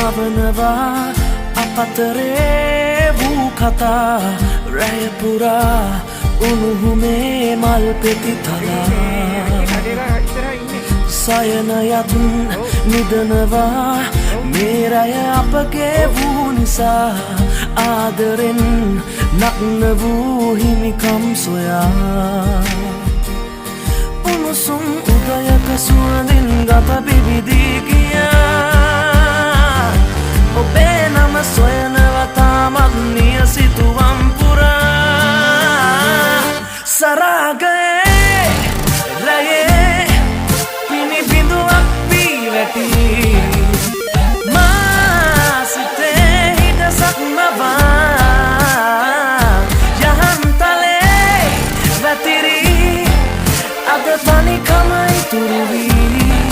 මවනවා අපතරේ වූ කතා රැය පුරා උණුහුමේ මල් පෙති තලා සයනයත් නිදනවා මේ රැය අපගේ වූ නිසා ආදරෙන් නග්න වූ හිමිකම් සොයා උණුසුම් උදයක සුවඳින් ගත බිබිදී ගියා ඔබේ නම සොයනවා තාමත් නියසිතුවම් පුරා සරාගයේ රැයේ පිණි බිඳුවක් වී වැටි මා සිතේ හිටසක් නවා යහන්තලේ වැතිරි අද තනිකම ඉතුරු වී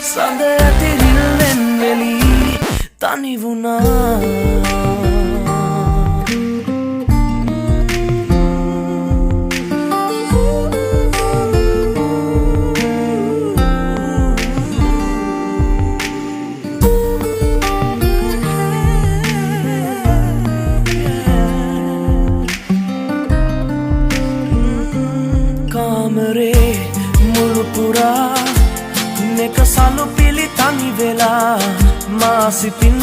සඳ ඇතිරිල්ලෙන් වෙලී තනි වුණා කාමරේ මුළු පුරා නෙක සලු පිලි තනි වෙලා මා සිතින්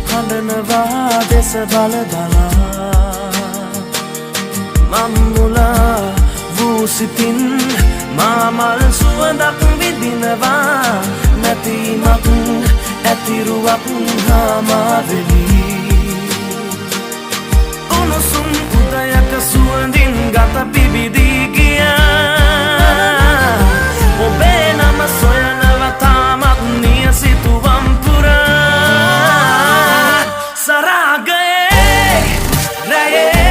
හඬනවා දෙස බලදලා මම්මුලා වූ සිතින් මා මල් සුවඳක් විඳිනවා නැතිමක් ඇතිරුවක් හාමාවෙලී උණුසුම් උදයක සුවඳින් ගත පිබිදී ගියා ඔබේ නම සොයනවා තාමත් නියසිතුවම් පුරා සරාගයේ රැයේ